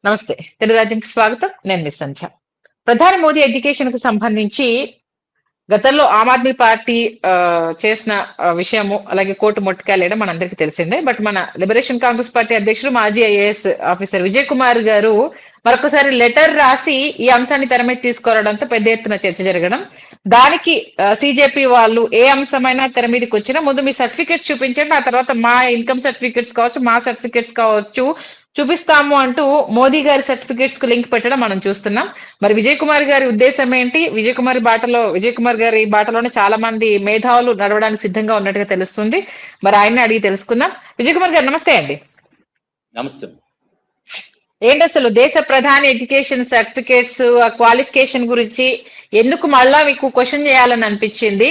నమస్తే. తెలుగు రాజ్యంకి స్వాగతం. నేను మిస్ సంధ్య. ప్రధాని మోదీ ఎడ్యుకేషన్ కు సంబంధించి గతంలో ఆమ్ ఆద్మీ పార్టీ చేసిన విషయము, అలాగే కోర్టు మొట్టికాయలేయడం మనందరికీ తెలిసిందే. బట్ మన లిబరేషన్ కాంగ్రెస్ పార్టీ అధ్యక్షుడు మాజీ ఐఏఎస్ ఆఫీసర్ విజయ్ కుమార్ గారు మరొకసారి లెటర్ రాసి ఈ అంశాన్ని తెర మీద తీసుకురావడంతో పెద్ద ఎత్తున చర్చ జరగడం, దానికి సిజేపీ వాళ్ళు ఏ అంశమైనా తెర మీదకి వచ్చినా ముందు మీ సర్టిఫికేట్స్ చూపించండి, ఆ తర్వాత మా ఇన్కమ్ సర్టిఫికేట్స్ కావచ్చు, మా సర్టిఫికేట్స్ కావచ్చు చూపిస్తాము అంటూ మోదీ గారి సర్టిఫికేట్స్ కు లింక్ పెట్టడం మనం చూస్తున్నాం. మరి విజయ్ కుమార్ గారి ఉద్దేశం ఏంటి? విజయ్ కుమార్ గారి బాటలోనే చాలా మంది మేధావులు నడవడానికి సిద్ధంగా ఉన్నట్టుగా తెలుస్తుంది. మరి ఆయన్ని అడిగి తెలుసుకుందాం. విజయ్ కుమార్ గారు నమస్తే అండి. నమస్తే. ఏంటి అసలు దేశ ప్రధాని ఎడ్యుకేషన్ సర్టిఫికేట్స్ క్వాలిఫికేషన్ గురించి ఎందుకు మళ్ళా మీకు క్వశ్చన్ చేయాలని అనిపించింది?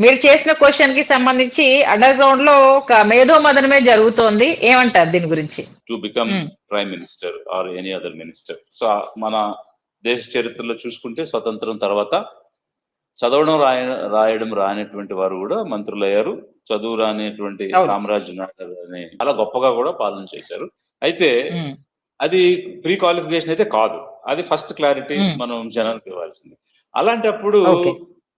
మీరు చేసిన క్వశ్చన్ కి సంబంధించి అండర్ గ్రౌండ్ లో ఒక మేధో మదనమే జరుగుతోంది, ఏమంటారు దీని గురించి? To become prime minister or any other minister. So మన దేశ చరిత్రలో చూసుకుంటే స్వతంత్రం తర్వాత చదవడం రాయడం రానటువంటి వారు కూడా మంత్రులయ్యారు. చదువు రానిటువంటి కామరాజ్ నాయుడు అని చాలా గొప్పగా కూడా పాలన చేశారు. అయితే అది ప్రీ క్వాలిఫికేషన్ అయితే కాదు, అది ఫస్ట్ క్లారిటీ మనం జనానికి ఇవ్వాల్సింది. అలాంటప్పుడు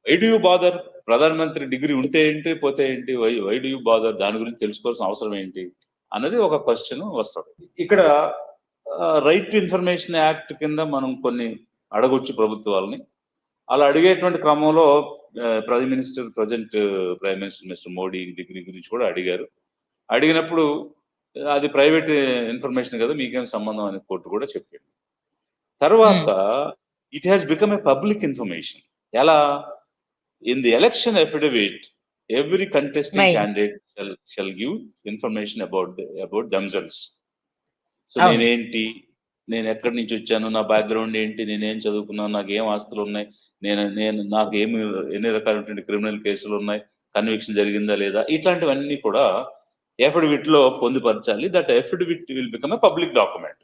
వై డు యూ బాదర్? ప్రధానమంత్రి డిగ్రీ ఉంటే ఏంటి, పోతే ఏంటి, వై డు యూ బాదర్? దాని గురించి తెలుసుకోవాల్సిన అవసరం ఏంటి అన్నది ఒక క్వశ్చన్ వస్తుంది. ఇక్కడ రైట్ టు ఇన్ఫర్మేషన్ యాక్ట్ కింద మనం కొన్ని అడగొచ్చు ప్రభుత్వాలని. అలా అడిగేటువంటి క్రమంలో present prime minister mister Modi degree గురించి కూడా అడిగారు. అడిగినప్పుడు అది ప్రైవేట్ ఇన్ఫర్మేషన్ కదా, మీకేం సంబంధం అని కోర్టు కూడా చెప్పింది. తర్వాత it has become a public information. ఎలా? In the election affidavit every contesting candidate shall give information about themselves. So నేనేంటి, నేను ఎక్కడి నుంచి వచ్చాను, నా బ్యాక్గ్రౌండ్ ఏంటి, నేనేం చదువుకున్నాను, నాకు ఏం ఆస్తులు ఉన్నాయి, నాకు ఎన్ని రకాలైనటువంటి క్రిమినల్ కేసులు ఉన్నాయి, కన్విక్షన్ జరిగిందా లేదా, ఇట్లాంటివన్నీ కూడా ఎఫిడవిట్ లో పొందుపరచాలి. That affidavit will become a public document.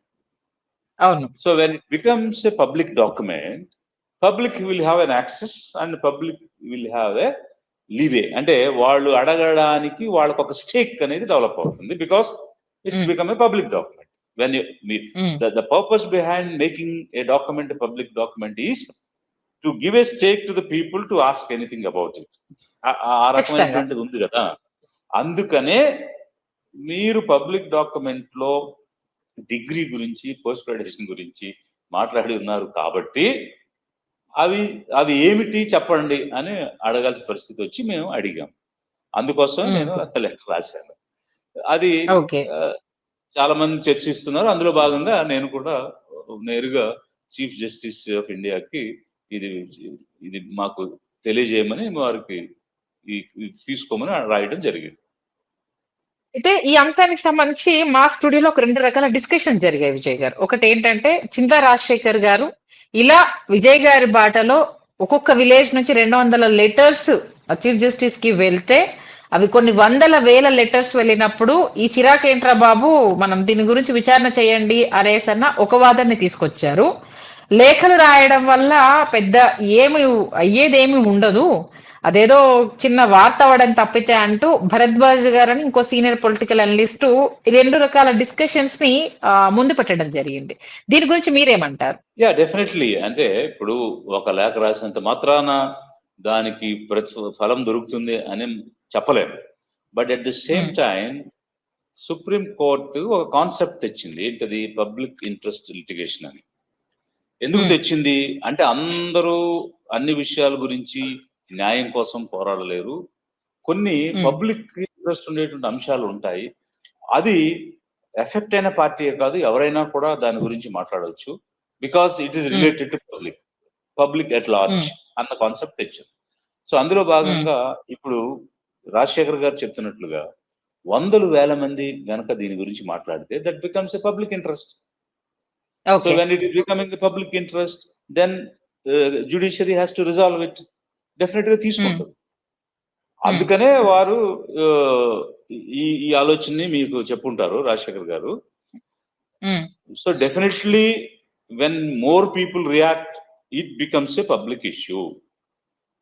So when it becomes a public document, public will have an access and public will have a leeway. అంటే వాళ్ళు అడగడానికి వాళ్ళకి ఒక స్టేక్ అనేది డెవలప్ అవుతుంది. Because it's become a public document. When the purpose behind making a document public document is to give a stake to the people to ask anything about it. ఆ రకమైనటువంటిది ఉంది కదా. అందుకనే మీరు పబ్లిక్ డాక్యుమెంట్ లో degree గురించి, post graduation గురించి మాట్లాడి ఉన్నారు కాబట్టి అవి ఏమిటి చెప్పండి అని అడగాల్సిన పరిస్థితి వచ్చి మేము అడిగాం. అందుకోసం నేను లెటర్ రాశాను. అది చాలా మంది చర్చిస్తున్నారు. అందులో భాగంగా నేను కూడా నేరుగా చీఫ్ జస్టిస్ ఆఫ్ ఇండియాకి ఇది మాకు తెలియజేయమని వారికి తీసుకోమని రాయడం జరిగింది. అయితే ఈ అంశానికి సంబంధించి మా స్టూడియోలో ఒక 2 రకాల డిస్కషన్ జరిగాయి విజయ్ గారు. ఒకటి ఏంటంటే చింతా రాజశేఖర్ గారు ఇలా విజయ్ గారి బాటలో ఒక్కొక్క విలేజ్ నుంచి 200 లెటర్స్ చీఫ్ జస్టిస్ కి వెళ్తే అవి కొన్ని వందల వేల లెటర్స్ వెళ్ళినప్పుడు ఈ చిరాకేంట్రా బాబు, మనం దీని గురించి విచారణ చేయండి అనేసన్న ఒక వాదనని తీసుకొచ్చారు. లేఖలు రాయడం వల్ల పెద్ద అయ్యేదేమి ఉండదు, అదేదో చిన్న వార్త అవ్వడం తప్పితే అంటూ భరద్వాజ్ గారని ఇంకో సీనియర్ పొలిటికల్ అనలిస్టు 2 రకాల డిస్కషన్స్ ని ముందు పెట్టడం జరిగింది. దీని గురించి మీరేమంటారు? డెఫినెట్లీ. అంటే ఇప్పుడు ఒక లేఖ రాసినంత మాత్రాన దానికి ఫలం దొరుకుతుంది అని చెప్పలేము. But at the same time supreme court ఒక కాన్సెప్ట్ తెచ్చింది. ఏంటది? పబ్లిక్ ఇంట్రెస్ట్ లిటిగేషన్ అని. ఎందుకు తెచ్చింది అంటే అందరూ అన్ని విషయాల గురించి న్యాయం కోసం పోరాడలేరు. కొన్ని పబ్లిక్ ఇంట్రెస్ట్ ఉండేటువంటి అంశాలు ఉంటాయి. అది ఎఫెక్ట్ అయిన పార్టీయే కాదు, ఎవరైనా కూడా దాని గురించి మాట్లాడవచ్చు. Because it is related to public at large అన్న కాన్సెప్ట్ తెచ్చింది. సో అందులో భాగంగా ఇప్పుడు రాజశేఖర్ గారు చెప్తున్నట్లుగా 100,000 మంది గనక దీని గురించి మాట్లాడితే that becomes a public interest. So when it is becoming a public interest, then judiciary has to resolve it. Definite గా తీసుకుంటారు. అందుకనే వారు ఈ ఆలోచనని మీకు చెప్పుంటారు రాజశేఖర్ గారు. So definitely when more people react, it becomes a public issue.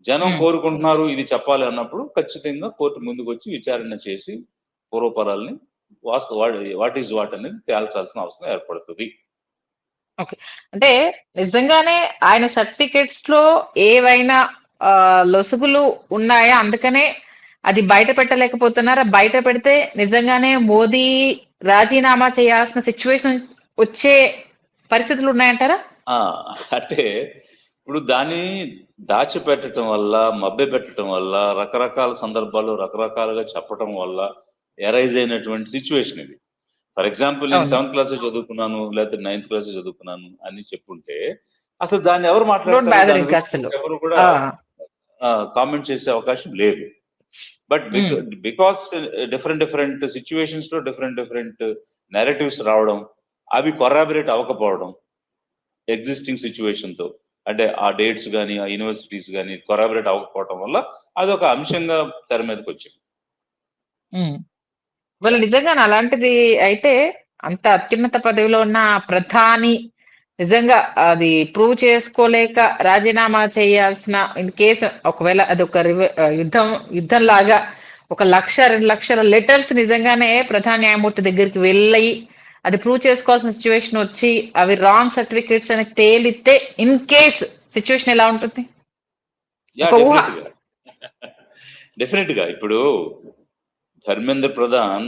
జనం కోరుకుంటున్నారు ఇది చెప్పాలి అన్నప్పుడు ఖచ్చితంగా కోర్టు ముందుకు వచ్చి విచారణ చేసి పూర్వపరాలని వాట్ ఈజ్ వాట్ అనేది తేల్చాల్సిన అవసరం ఏర్పడుతుంది. ఓకే. అంటే నిజంగానే ఆయన సర్టిఫికేట్స్ లో ఏవైనా లొసుగులు ఉన్నాయా? అందుకనే అది బయట పెట్టలేకపోతున్నారా? బయట పెడితే నిజంగానే మోదీ రాజీనామా చేయాల్సిన సిచ్యువేషన్ వచ్చే పరిస్థితులు ఉన్నాయంటారా? ఆ! అంటే ఇప్పుడు దాన్ని దాచిపెట్టటం వల్ల, మభ్యపెట్టటం వల్ల, రకరకాల సందర్భాల్లో రకరకాలుగా చెప్పటం వల్ల ఎరైజ్ అయినటువంటి సిచ్యువేషన్ ఇది. ఫర్ ఎగ్జాంపుల్ నేను అవును. 7th క్లాసే చదువుకున్నాను, లేకపోతే 9th క్లాసే చదువుకున్నాను అని చెప్పుంటే, అసలు దాన్ని ఎవరు డోంట్ మాట్లాడతారు? బాదర్ దాని ఇంక గురించి అసలు. ఎవరు కూడా ఆ! కామెంట్ చేసే అవకాశం లేదు. బట్ హ్మ్. బికాస్ డిఫరెంట్ డిఫరెంట్ సిచ్యువేషన్స్ లో డిఫరెంట్ డిఫరెంట్ నెరేటివ్స్ రావడం, అవి కొరాబరేట్ అవ్వకపోవడం ఎగ్జిస్టింగ్ సిచ్యువేషన్ తో, అంటే ఆ డేట్స్ కానీ ఆ యూనివర్సిటీస్ కానీ కొరాబరేట్ అవ్వకపోవడం వల్ల అదొక అంశంగా తెర మీదకి వచ్చింది. హ్మ్. వాళ్ళు నిజంగానే అలాంటిది అయితే అంత అత్యున్నత పదవిలో ఉన్న ప్రధాని నిజంగా అది ప్రూవ్ చేసుకోలేక రాజీనామా చేయాల్సిన ఇన్ కేసు ఒకవేళ అది ఒక యుద్ధం లాగా 1,00,000 2,00,000 లెటర్స్ నిజంగానే ప్రధాన న్యాయమూర్తి దగ్గరికి వెళ్ళి అది ప్రూవ్ చేసుకోవాల్సిన సిచ్యువేషన్ వచ్చి అవి రాంగ్ సర్టిఫికేట్స్ అని తేలితే ఇన్ కేస్ సిచ్యువేషన్ ఎలా ఉంటుంది? యా, ఒక ఊహ. డెఫినెట్ గా ఇప్పుడు ధర్మేంద్ర ప్రధాన్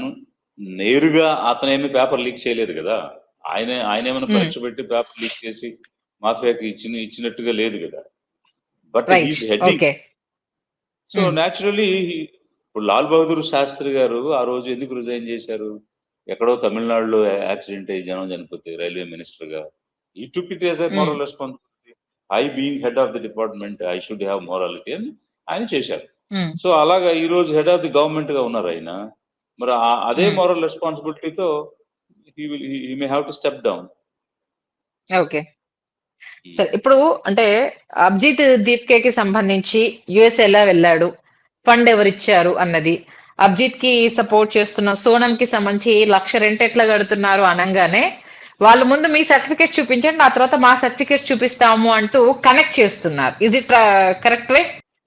నేరుగా అతనేమి పేపర్ లీక్ చేయలేదు కదా. ఆయన ఏమైనా హ్మ్. పరీక్ష పెట్టి పేపర్ లీక్ చేసి మాఫియాకి ఇచ్చినట్టుగా లేదు కదా. But right. He's heading. Okay. So హ్మ్. న్యాచురలీ ఇప్పుడు లాల్ బహదూర్ శాస్త్రి గారు ఆ రోజు ఎందుకు రిజైన్ చేశారు? ఎక్కడో తమిళనాడులో యాక్సిడెంట్ అయ్యి జనం చనిపోతే రైల్వే మినిస్టర్ గా ఈ టుక్ ఇట్ యాజ్ ఎ హ్మ్. Moral responsibility. I being head of the department I should have morality అని ఆయన చేశారు. హ్మ్. సో అలాగా ఈ రోజు హెడ్ ఆఫ్ ది గవర్నమెంట్ గా ఉన్నారు ఆయన. మరి అదే హ్మ్. మోరల్ రెస్పాన్సిబిలిటీతో he may have to step down. Okay. సరే ఇప్పుడు అంటే అభిజిత్ దీప్కేకి సంబంధించి యుఎస్ ఎలా వెళ్ళాడు, ఫండ్ ఎవరిచ్చారు అన్నది, అభిజిత్ కి సపోర్ట్ చేస్తున్న సోనం కి సంబంధించి 1,00,000 రెంట్ ఎట్లా కడుతున్నారు అనగానే వాళ్ళ ముందు మీ సర్టిఫికేట్ చూపించండి, ఆ తర్వాత మా సర్టిఫికేట్ చూపిస్తాము అంటూ కనెక్ట్ చేస్తున్నారు. Is it correct way?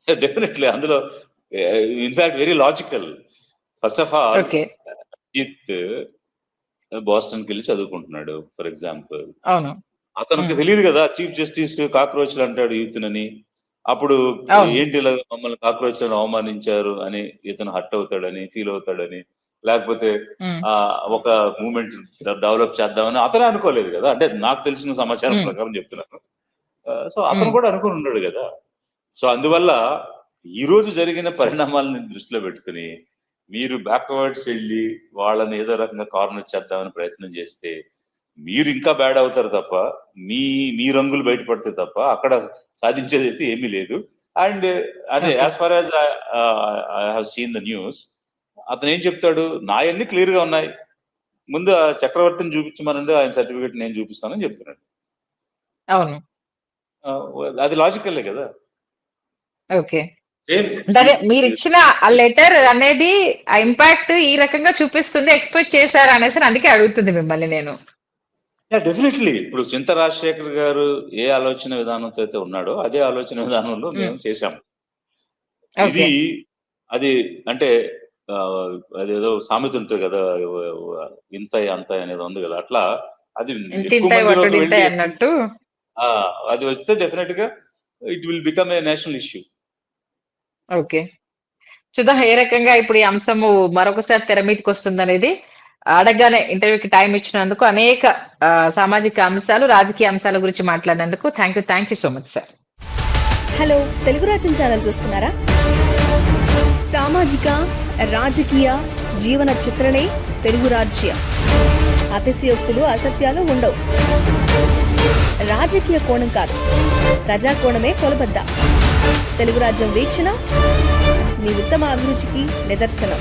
Definitely అందులో in fact very logical. First of all okay. Ajit బోస్టన్కి వెళ్ళి చదువుకుంటున్నాడు ఫర్ ఎగ్జాంపుల్. అవును. అతనికి ఉమ్. తెలియదు కదా చీఫ్ జస్టిస్ కాక్రోచ్లు అంటాడు యూత్నని. అప్పుడు అవును. ఏంటి ఇలా మమ్మల్ని కాక్రోచ్లను అవమానించారు అని ఇతను హర్ట్ అవుతాడని ఫీల్ అవుతాడని, లేకపోతే ఉమ్. ఆ ఒక మూమెంట్ డెవలప్ చేద్దామని అతనే అనుకోలేదు కదా. అంటే నాకు తెలిసిన సమాచారం ఉమ్. ప్రకారం చెప్తున్నాను. సో అతను ఉమ్. కూడా అనుకుని ఉన్నాడు కదా. సో అందువల్ల ఈ రోజు జరిగిన పరిణామాలను దృష్టిలో పెట్టుకుని మీరు బ్యాక్వర్డ్స్ వెళ్ళి వాళ్ళని ఏదో రకంగా కార్నర్ చేద్దామని ప్రయత్నం చేస్తే మీరు ఇంకా బ్యాడ్ అవుతారు తప్ప, మీ మీ రంగులు బయటపడితే తప్ప అక్కడ సాధించేది అయితే ఏమీ లేదు. అండ్ అదే okay. As far as I have seen the news, అతను ఏం చెప్తాడు, నాయన్ని క్లియర్ గా ఉన్నాయి, ముందు ఆ చక్రవర్తిని చూపించమనండి, ఆయన సర్టిఫికేట్ నేను చూపిస్తానని చెప్తున్నాడు. అవును. ఆ, అది లాజికల్లే కదా. ఓకే. సేమ్ అంటే అదే మీరిచ్చిన ఆ లెటర్ అనేది ఆ ఇంపాక్ట్ ఈ రకంగా చూపిస్తుంది, ఎక్స్పెక్ట్ చేశారు అనేసి అందుకే అడుగుతుంది మిమ్మల్ని నేను. డెఫినెట్లీ ఇప్పుడు చింత రాజశేఖర్ గారు ఏ ఆలోచన విధానంతో అయితే ఉన్నాడో అదే ఆలోచన విధానంలో ఉమ్. మేము చేశాం. ఓకే. ఇది అది అంటే ఆ, అదేదో సామెత ఉంటుంది కదా, ఇంతయ్ అంతయ్ అనేది ఉంది కదా, అట్లా అది ఎక్కువ ఇంతింతాయి మందిలోకి వెళ్ళి వట్టుడింతాయి అన్నట్టు. ఆ, అది వస్తే డెఫినెట్ గా it will become a national issue. Okay. చూద్దాం ఏ రకంగా ఇప్పుడు ఈ అంశము మరొకసారి తెర మీదకి వస్తుందనేది. అడగగానే ఇంటర్వ్యూకి టైం ఇచ్చినందుకు, అనేక సామాజిక అంశాలు, రాజకీయ అంశాల గురించి మాట్లాడినందుకు thank you so much sir. Hello, Telugu రాజ్యం ఛానల్ చూస్తున్నారా? సామాజిక, రాజకీయ, జీవన చిత్రణే తెలుగు రాజ్యం. అతిశయోక్తులు, అసత్యాలు ఉండవు. రాజకీయ కోణం కాదు, ప్రజా కోణమే కొలబద్ద. తెలుగు రాజ్యం వీక్షణ మీ ఉత్తమ అభిరుచికి నిదర్శనం.